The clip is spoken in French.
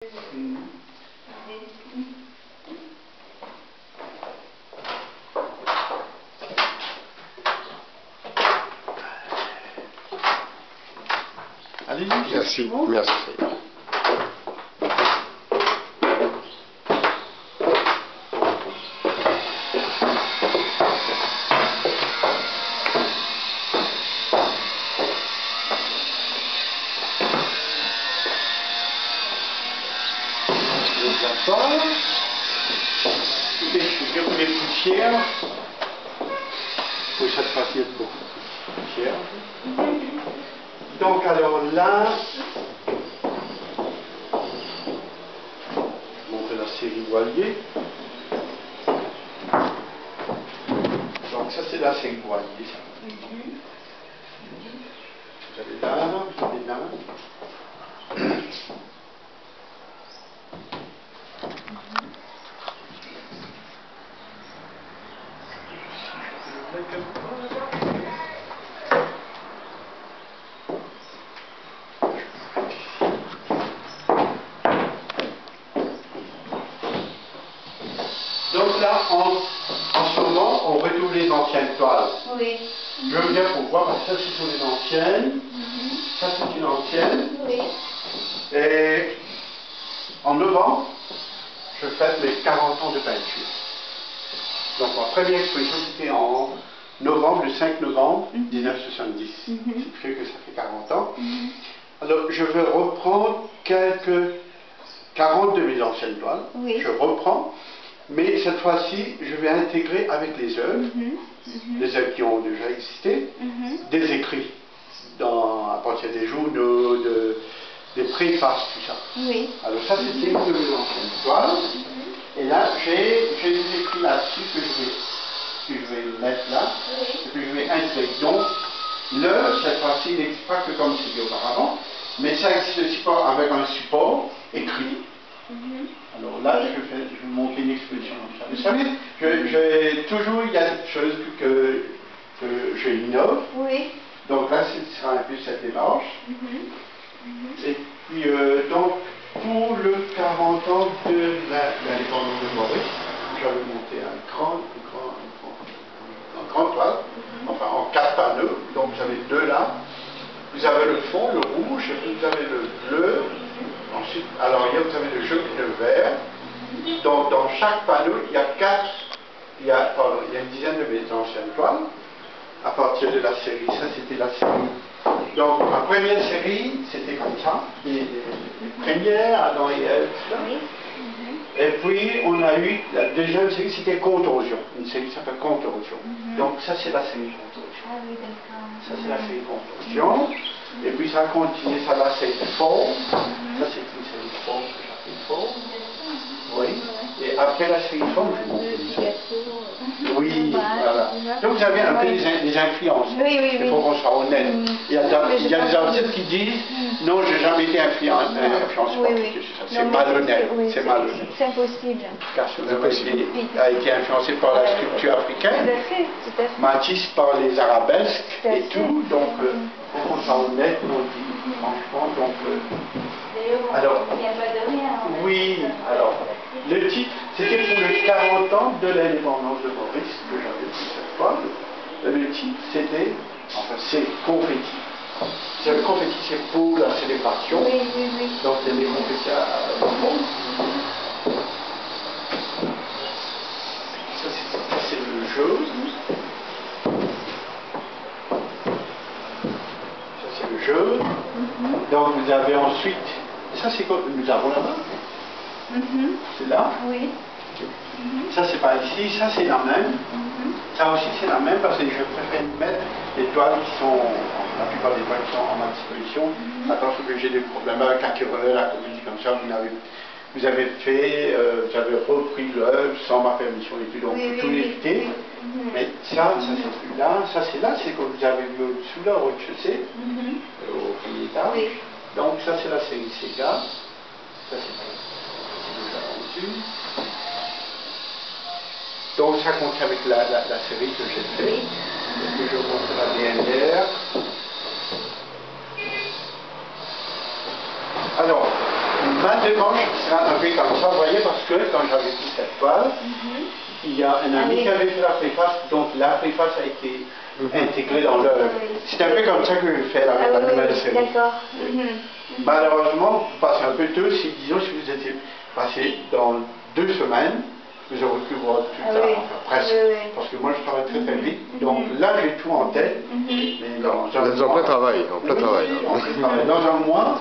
Allez-y. Merci, merci. Je les poussières. Oui, cette fois-ci, il y a beaucoup de poussière. Donc, alors là, je montre la série voilier. Donc, ça, c'est la série voilier. Vous avez là, vous avez là. Donc là, en ce moment, on retrouve les anciennes toiles. Oui. Je veux bien pour voir, parce que ça, ce sont les anciennes. Ça, c'est une ancienne. Oui. Et en novembre, je fête mes 40 ans de peinture. Donc ma première exposition, c'était en novembre, le 5 novembre 1970. Ce qui fait que ça fait 40 ans. Alors, je veux reprendre quelques 40 de mes anciennes toiles. Oui. Je reprends, mais cette fois-ci, je vais intégrer avec les œuvres, des œuvres qui ont déjà existé, des écrits, à partir des journaux, des préfaces, tout ça. Oui. Alors ça, c'était une de mes anciennes toiles. Et là, j'ai des écrits là-dessus que je vais mettre là, et que je vais intégrer. Donc, l'œuvre, cette fois-ci, n'existe pas que comme c'était auparavant, mais ça existe aussi pas avec un support écrit. Alors là, je vais vous montrer une exposition comme ça. Vous savez, toujours, il y a des choses que je innove. Oui. Donc là, ce sera un peu cette démarche. Et puis, donc, pour le 40 ans de l'indépendance de Maurice, j'avais monté un grand toile, enfin en 4 panneaux. Donc vous avez deux là. Vous avez le fond, le rouge, et puis vous avez le bleu. Ensuite, alors vous avez le jaune et le vert. Donc dans chaque panneau, il y a il y a une dizaine de mes anciennes toiles. À partir de la série, ça c'était la série. Donc ma première série, c'était comme ça, les premières, Adam et Ève. Et puis on a eu la deuxième série, c'était Contorsion. Une série qui s'appelle Contorsion. Donc ça c'est la série Contorsion. Ah oui, d'accord. Ça c'est la série Contorsion. Et puis ça continue, ça la série Forme. Ça c'est une série Forme que j'appelle Forme. Oui. Et après la série Forme, je montre ça. Oui, voilà. Donc vous avez un peu des influences. Il faut qu'on soit honnête. Il y a des artistes qui disent non, je n'ai jamais été influencé par c'est malhonnête. C'est malhonnête. C'est impossible. Car a été influencé par la sculpture africaine, Tout à fait, tout à fait. Matisse par les arabesques et tout. Donc il faut qu'on soit honnête, on dit franchement. Donc, alors, il n'y a pas de rien. oui, alors, le titre, c'était pour les 40 ans de l'indépendance de Maurice, que j'avais pris cette fois. Le titre, c'était, enfin, c'est confetti. C'est le confetti, c'est pour la célébration. Oui, oui, oui. Donc, il y a des confettis à ça, c'est le jaune. Ça, c'est le jaune. Donc, vous avez ensuite, ça, c'est quoi nous avons là-bas. C'est là. Oui. Ça, c'est pas ici, ça, c'est la même. Ça aussi, c'est la même parce que je préfère mettre les toiles qui sont, la plupart des toiles qui sont en ma disposition. Attention que j'ai des problèmes avec la querelle, la comédie comme ça, vous avez fait, vous avez repris l'œuvre sans ma permission et tout, donc tout éviter. Mais ça c'est plus là, ça c'est là, c'est que vous avez vu au-dessous là, au rez-de-chaussée, au premier étage. Donc ça c'est la série Sega. Ça c'est déjà au-dessus. Donc ça compte avec la série que j'ai faite. Et puis je montre la dernière. Alors, Maintenant, je serai un peu comme ça, vous voyez, parce que quand j'avais fait cette toile, il y a un ami qui avait fait la préface, donc la préface a été intégrée dans l'œuvre. C'est un peu comme ça que je fais avec la nouvelle série. D'accord. Malheureusement, vous passez un peu tôt, si disons si vous étiez passé dans 2 semaines, vous aurez pu voir tout ça, enfin presque, parce que moi je travaille très très vite, donc là j'ai tout en tête, mais Vous êtes en plein travail, en plein travail. Dans un mois,